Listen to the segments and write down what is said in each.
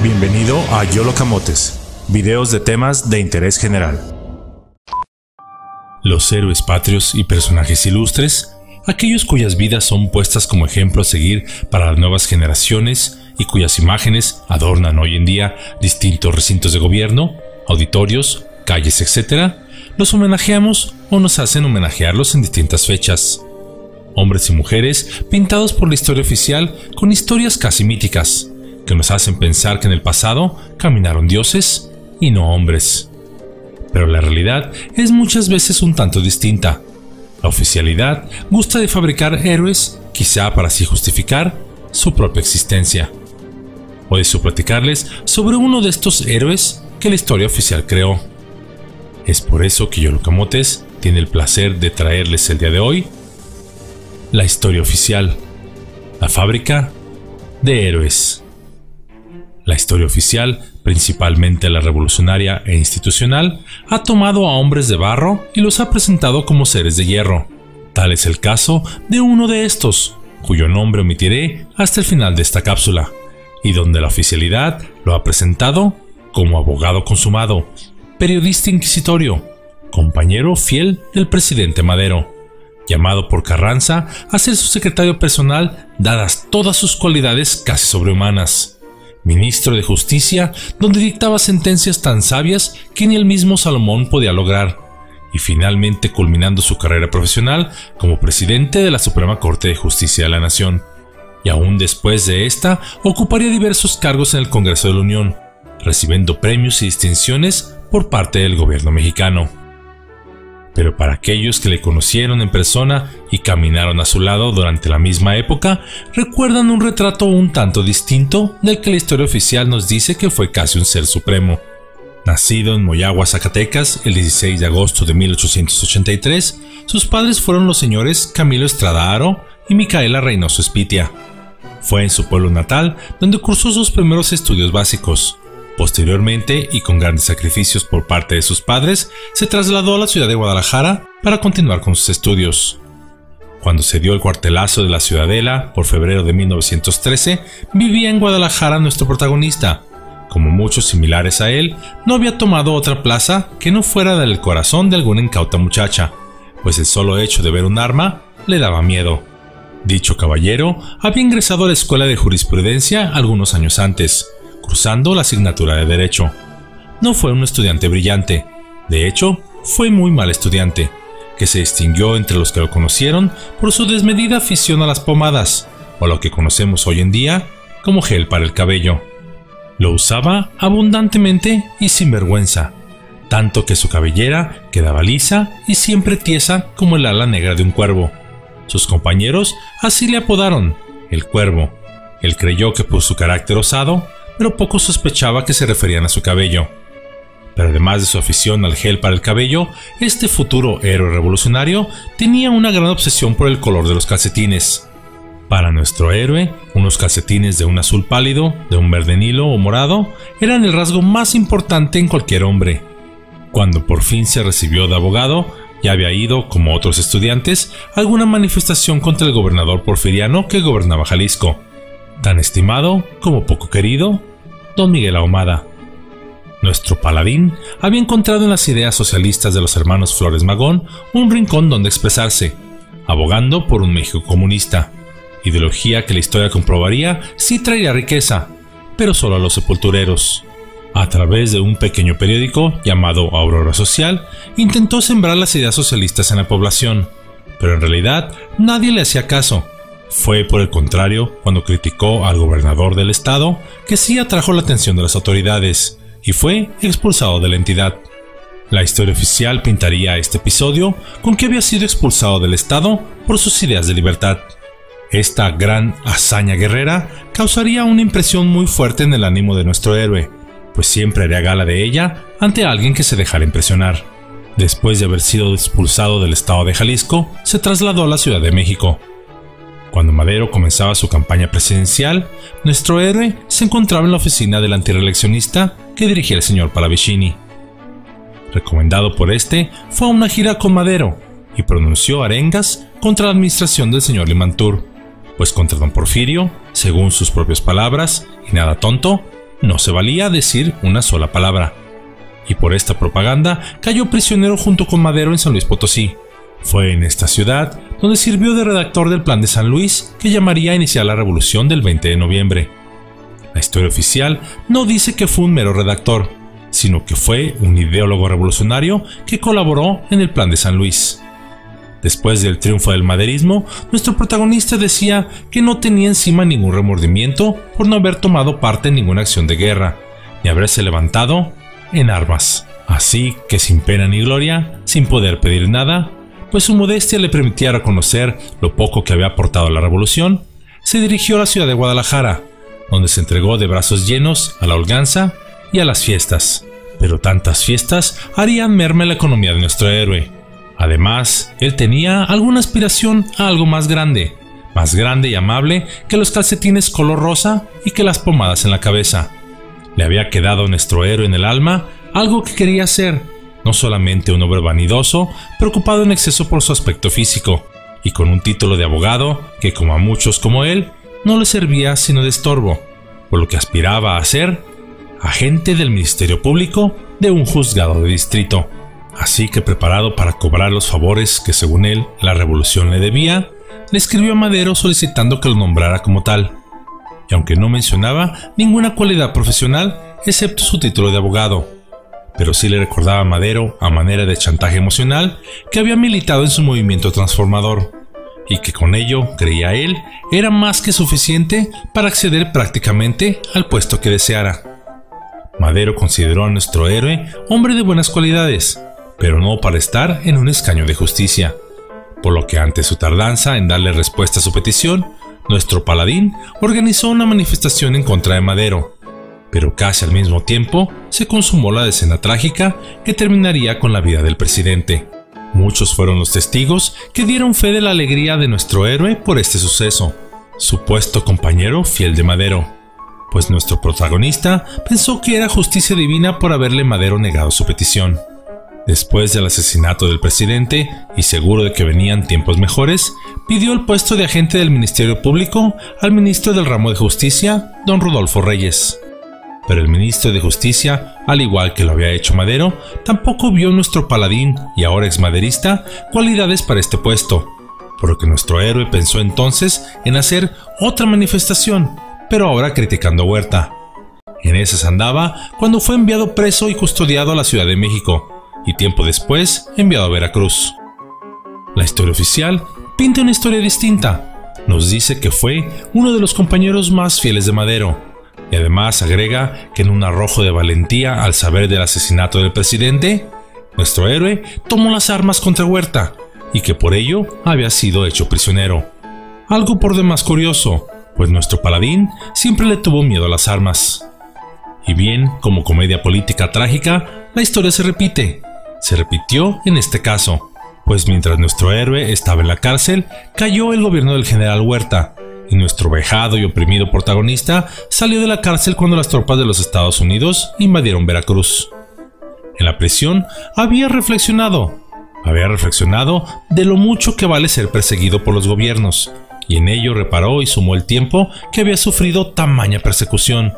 Bienvenido a YOLO Camotes, videos de temas de interés general. Los héroes patrios y personajes ilustres, aquellos cuyas vidas son puestas como ejemplo a seguir para las nuevas generaciones y cuyas imágenes adornan hoy en día distintos recintos de gobierno, auditorios, calles, etc., los homenajeamos o nos hacen homenajearlos en distintas fechas. Hombres y mujeres pintados por la historia oficial con historias casi míticas, que nos hacen pensar que en el pasado caminaron dioses y no hombres. Pero la realidad es muchas veces un tanto distinta. La oficialidad gusta de fabricar héroes, quizá para así justificar su propia existencia. Hoy deseo platicarles sobre uno de estos héroes que la historia oficial creó. Es por eso que YOLO Camotes tiene el placer de traerles el día de hoy la historia oficial, la fábrica de héroes. La historia oficial, principalmente la revolucionaria e institucional, ha tomado a hombres de barro y los ha presentado como seres de hierro. Tal es el caso de uno de estos, cuyo nombre omitiré hasta el final de esta cápsula, y donde la oficialidad lo ha presentado como abogado consumado, periodista inquisitorio, compañero fiel del presidente Madero, llamado por Carranza a ser su secretario personal dadas todas sus cualidades casi sobrehumanas. Ministro de Justicia, donde dictaba sentencias tan sabias que ni el mismo Salomón podía lograr, y finalmente culminando su carrera profesional como presidente de la Suprema Corte de Justicia de la Nación, y aún después de esta ocuparía diversos cargos en el Congreso de la Unión, recibiendo premios y distinciones por parte del gobierno mexicano. Pero para aquellos que le conocieron en persona y caminaron a su lado durante la misma época, recuerdan un retrato un tanto distinto del que la historia oficial nos dice que fue casi un ser supremo. Nacido en Moyagua, Zacatecas, el 16 de agosto de 1883, sus padres fueron los señores Camilo Estrada Haro y Micaela Reynoso Espitia. Fue en su pueblo natal donde cursó sus primeros estudios básicos. Posteriormente, y con grandes sacrificios por parte de sus padres, se trasladó a la ciudad de Guadalajara para continuar con sus estudios. Cuando se dio el cuartelazo de la Ciudadela, por febrero de 1913, vivía en Guadalajara nuestro protagonista. Como muchos similares a él, no había tomado otra plaza que no fuera del corazón de alguna incauta muchacha, pues el solo hecho de ver un arma le daba miedo. Dicho caballero había ingresado a la escuela de jurisprudencia algunos años antes, cursando la asignatura de Derecho. No fue un estudiante brillante, de hecho, fue muy mal estudiante, que se distinguió entre los que lo conocieron por su desmedida afición a las pomadas, o lo que conocemos hoy en día como gel para el cabello. Lo usaba abundantemente y sin vergüenza, tanto que su cabellera quedaba lisa y siempre tiesa como el ala negra de un cuervo. Sus compañeros así le apodaron, el Cuervo. Él creyó que por su carácter osado, pero poco sospechaba que se referían a su cabello. Pero además de su afición al gel para el cabello, este futuro héroe revolucionario tenía una gran obsesión por el color de los calcetines. Para nuestro héroe, unos calcetines de un azul pálido, de un verde Nilo o morado, eran el rasgo más importante en cualquier hombre. Cuando por fin se recibió de abogado, ya había ido, como otros estudiantes, a alguna manifestación contra el gobernador porfiriano que gobernaba Jalisco, tan estimado como poco querido, don Miguel Ahumada. Nuestro paladín había encontrado en las ideas socialistas de los hermanos Flores Magón un rincón donde expresarse, abogando por un México comunista, ideología que la historia comprobaría sí traería riqueza, pero solo a los sepultureros. A través de un pequeño periódico llamado Aurora Social, intentó sembrar las ideas socialistas en la población, pero en realidad nadie le hacía caso. Fue por el contrario cuando criticó al gobernador del estado que sí atrajo la atención de las autoridades y fue expulsado de la entidad. La historia oficial pintaría este episodio con que había sido expulsado del estado por sus ideas de libertad. Esta gran hazaña guerrera causaría una impresión muy fuerte en el ánimo de nuestro héroe, pues siempre haría gala de ella ante alguien que se dejara impresionar. Después de haber sido expulsado del estado de Jalisco, se trasladó a la Ciudad de México. Cuando Madero comenzaba su campaña presidencial, nuestro héroe se encontraba en la oficina del antireeleccionista que dirigía el señor Pallavicini. Recomendado por este, fue a una gira con Madero y pronunció arengas contra la administración del señor Limantur, pues contra don Porfirio, según sus propias palabras, y nada tonto, no se valía decir una sola palabra. Y por esta propaganda cayó prisionero junto con Madero en San Luis Potosí. Fue en esta ciudad donde sirvió de redactor del Plan de San Luis que llamaría a iniciar la revolución del 20 de noviembre. La historia oficial no dice que fue un mero redactor, sino que fue un ideólogo revolucionario que colaboró en el Plan de San Luis. Después del triunfo del maderismo, nuestro protagonista decía que no tenía encima ningún remordimiento por no haber tomado parte en ninguna acción de guerra, ni haberse levantado en armas. Así que sin pena ni gloria, sin poder pedir nada, pues su modestia le permitía reconocer lo poco que había aportado a la revolución, se dirigió a la ciudad de Guadalajara, donde se entregó de brazos llenos a la holganza y a las fiestas. Pero tantas fiestas harían merma en la economía de nuestro héroe. Además, él tenía alguna aspiración a algo más grande y amable que los calcetines color rosa y que las pomadas en la cabeza. Le había quedado a nuestro héroe en el alma algo que quería ser, no solamente un hombre vanidoso, preocupado en exceso por su aspecto físico, y con un título de abogado que, como a muchos como él, no le servía sino de estorbo, por lo que aspiraba a ser agente del Ministerio Público de un juzgado de distrito. Así que, preparado para cobrar los favores que según él la revolución le debía, le escribió a Madero solicitando que lo nombrara como tal, y aunque no mencionaba ninguna cualidad profesional excepto su título de abogado, pero sí le recordaba a Madero, a manera de chantaje emocional, que había militado en su movimiento transformador, y que con ello, creía él, era más que suficiente para acceder prácticamente al puesto que deseara. Madero consideró a nuestro héroe hombre de buenas cualidades, pero no para estar en un escaño de justicia, por lo que ante su tardanza en darle respuesta a su petición, nuestro paladín organizó una manifestación en contra de Madero, pero casi al mismo tiempo se consumó la escena trágica que terminaría con la vida del presidente. Muchos fueron los testigos que dieron fe de la alegría de nuestro héroe por este suceso, supuesto compañero fiel de Madero, pues nuestro protagonista pensó que era justicia divina por haberle Madero negado su petición. Después del asesinato del presidente, y seguro de que venían tiempos mejores, pidió el puesto de agente del Ministerio Público al ministro del ramo de Justicia, don Rodolfo Reyes. Pero el ministro de Justicia, al igual que lo había hecho Madero, tampoco vio en nuestro paladín y ahora exmaderista cualidades para este puesto, por lo que nuestro héroe pensó entonces en hacer otra manifestación, pero ahora criticando a Huerta. En esas andaba cuando fue enviado preso y custodiado a la Ciudad de México, y tiempo después enviado a Veracruz. La historia oficial pinta una historia distinta. Nos dice que fue uno de los compañeros más fieles de Madero, y además agrega que en un arrojo de valentía al saber del asesinato del presidente, nuestro héroe tomó las armas contra Huerta, y que por ello había sido hecho prisionero. Algo por demás curioso, pues nuestro paladín siempre le tuvo miedo a las armas. Y bien, como comedia política trágica, la historia se repite. Se repitió en este caso, pues mientras nuestro héroe estaba en la cárcel, cayó el gobierno del general Huerta, y nuestro vejado y oprimido protagonista salió de la cárcel cuando las tropas de los Estados Unidos invadieron Veracruz. En la prisión había reflexionado de lo mucho que vale ser perseguido por los gobiernos, y en ello reparó y sumó el tiempo que había sufrido tamaña persecución.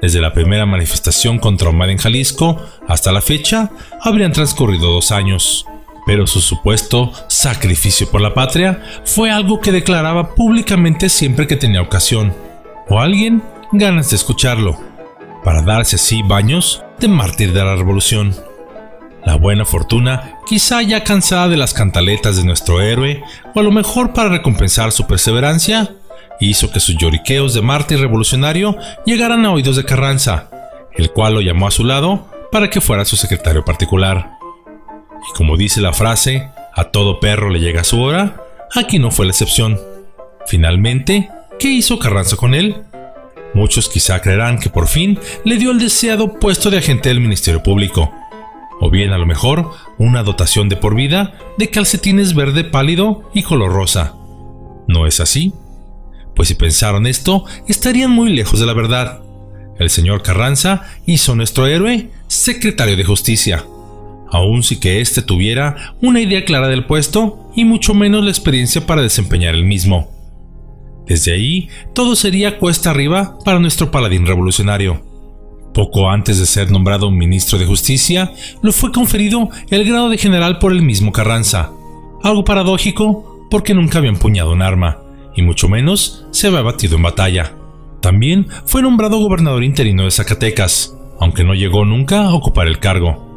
Desde la primera manifestación contra Ahumada en Jalisco hasta la fecha, habrían transcurrido 2 años. Pero su supuesto sacrificio por la patria fue algo que declaraba públicamente siempre que tenía ocasión, o alguien ganas de escucharlo, para darse así baños de mártir de la revolución. La buena fortuna, quizá ya cansada de las cantaletas de nuestro héroe, o a lo mejor para recompensar su perseverancia, hizo que sus lloriqueos de mártir revolucionario llegaran a oídos de Carranza, el cual lo llamó a su lado para que fuera su secretario particular. Y como dice la frase, a todo perro le llega su hora, aquí no fue la excepción. Finalmente, ¿qué hizo Carranza con él? Muchos quizá creerán que por fin le dio el deseado puesto de agente del Ministerio Público, o bien a lo mejor una dotación de por vida de calcetines verde pálido y color rosa. ¿No es así? Pues si pensaron esto, estarían muy lejos de la verdad. El señor Carranza hizo a nuestro héroe secretario de Justicia, aun si que éste tuviera una idea clara del puesto y mucho menos la experiencia para desempeñar el mismo. Desde ahí, todo sería cuesta arriba para nuestro paladín revolucionario. Poco antes de ser nombrado ministro de Justicia, le fue conferido el grado de general por el mismo Carranza, algo paradójico porque nunca había empuñado un arma, y mucho menos se había batido en batalla. También fue nombrado gobernador interino de Zacatecas, aunque no llegó nunca a ocupar el cargo.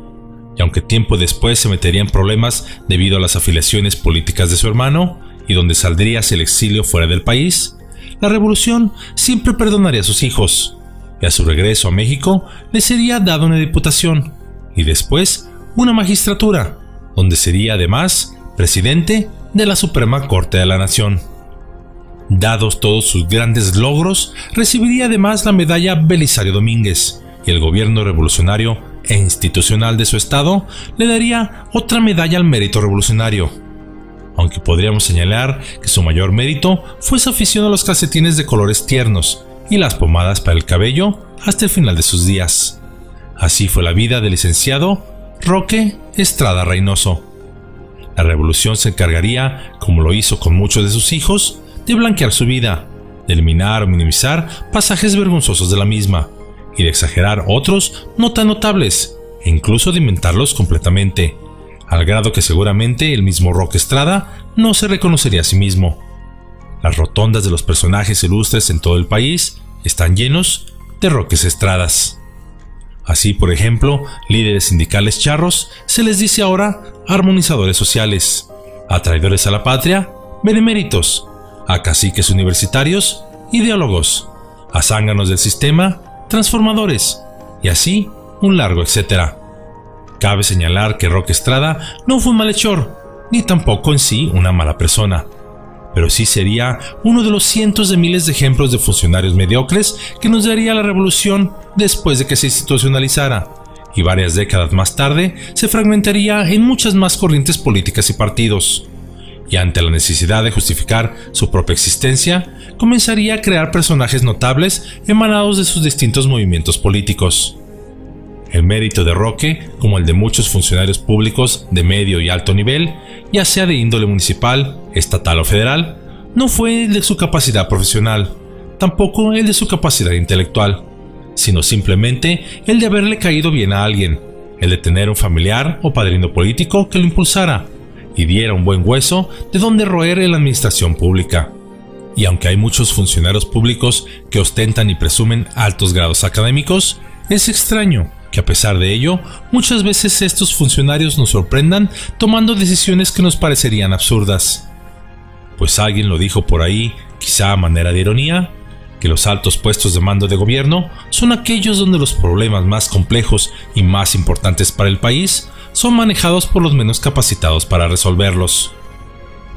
Y aunque tiempo después se metería en problemas debido a las afiliaciones políticas de su hermano, y donde saldría hacia el exilio fuera del país, la revolución siempre perdonaría a sus hijos, y a su regreso a México le sería dada una diputación, y después una magistratura, donde sería además presidente de la Suprema Corte de la Nación. Dados todos sus grandes logros, recibiría además la medalla Belisario Domínguez, y el gobierno revolucionario e institucional de su estado le daría otra medalla al mérito revolucionario. Aunque podríamos señalar que su mayor mérito fue su afición a los calcetines de colores tiernos y las pomadas para el cabello hasta el final de sus días. Así fue la vida del licenciado Roque Estrada Reynoso. La revolución se encargaría, como lo hizo con muchos de sus hijos, de blanquear su vida, de eliminar o minimizar pasajes vergonzosos de la misma, y de exagerar otros no tan notables, e incluso de inventarlos completamente, al grado que seguramente el mismo Roque Estrada no se reconocería a sí mismo. Las rotondas de los personajes ilustres en todo el país están llenos de Roques Estradas. Así, por ejemplo, líderes sindicales charros se les dice ahora armonizadores sociales, a traidores a la patria, beneméritos, a caciques universitarios, ideólogos, a zánganos del sistema, transformadores, y así un largo etcétera. Cabe señalar que Roque Estrada no fue un malhechor, ni tampoco en sí una mala persona, pero sí sería uno de los cientos de miles de ejemplos de funcionarios mediocres que nos daría la revolución después de que se institucionalizara, y varias décadas más tarde se fragmentaría en muchas más corrientes políticas y partidos. Y ante la necesidad de justificar su propia existencia, comenzaría a crear personajes notables emanados de sus distintos movimientos políticos. El mérito de Roque, como el de muchos funcionarios públicos de medio y alto nivel, ya sea de índole municipal, estatal o federal, no fue el de su capacidad profesional, tampoco el de su capacidad intelectual, sino simplemente el de haberle caído bien a alguien, el de tener un familiar o padrino político que lo impulsara y diera un buen hueso de donde roer en la administración pública. Y aunque hay muchos funcionarios públicos que ostentan y presumen altos grados académicos, es extraño que a pesar de ello, muchas veces estos funcionarios nos sorprendan tomando decisiones que nos parecerían absurdas. Pues alguien lo dijo por ahí, quizá a manera de ironía, que los altos puestos de mando de gobierno son aquellos donde los problemas más complejos y más importantes para el país son manejados por los menos capacitados para resolverlos.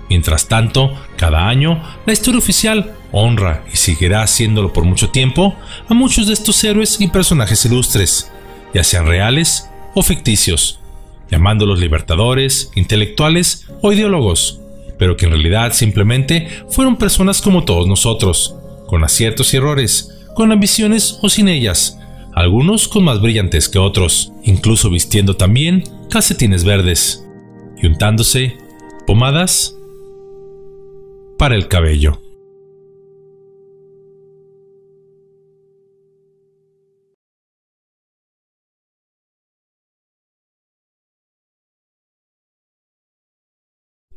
Mientras tanto, cada año, la historia oficial honra y seguirá haciéndolo por mucho tiempo a muchos de estos héroes y personajes ilustres, ya sean reales o ficticios, llamándolos libertadores, intelectuales o ideólogos, pero que en realidad simplemente fueron personas como todos nosotros, con aciertos y errores, con ambiciones o sin ellas, algunos con más brillantes que otros, incluso vistiendo también calcetines verdes y untándose pomadas para el cabello.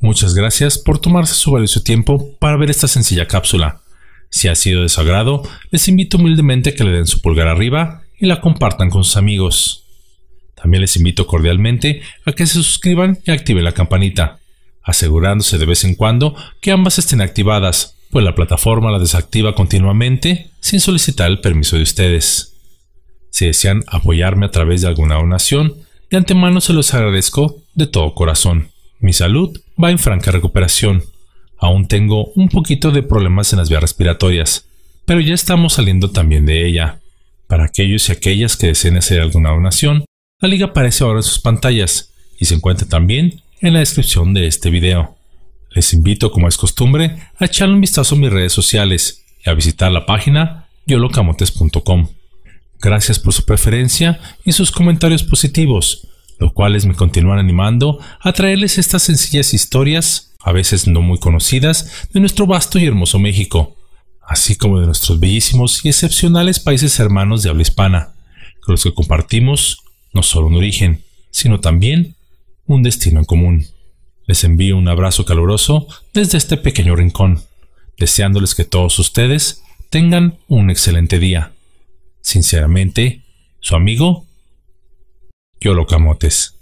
Muchas gracias por tomarse su valioso tiempo para ver esta sencilla cápsula. Si ha sido de su agrado, les invito humildemente a que le den su pulgar arriba y la compartan con sus amigos. También les invito cordialmente a que se suscriban y activen la campanita, asegurándose de vez en cuando que ambas estén activadas, pues la plataforma la desactiva continuamente sin solicitar el permiso de ustedes. Si desean apoyarme a través de alguna donación, de antemano se los agradezco de todo corazón. Mi salud va en franca recuperación. Aún tengo un poquito de problemas en las vías respiratorias, pero ya estamos saliendo también de ella. Para aquellos y aquellas que deseen hacer alguna donación, la liga aparece ahora en sus pantallas y se encuentra también en la descripción de este video. Les invito, como es costumbre, a echarle un vistazo a mis redes sociales y a visitar la página yolocamotes.com. Gracias por su preferencia y sus comentarios positivos, los cuales me continúan animando a traerles estas sencillas historias, a veces no muy conocidas, de nuestro vasto y hermoso México, así como de nuestros bellísimos y excepcionales países hermanos de habla hispana, con los que compartimos no solo un origen, sino también un destino en común. Les envío un abrazo caluroso desde este pequeño rincón, deseándoles que todos ustedes tengan un excelente día. Sinceramente, su amigo, Yolo Camotes.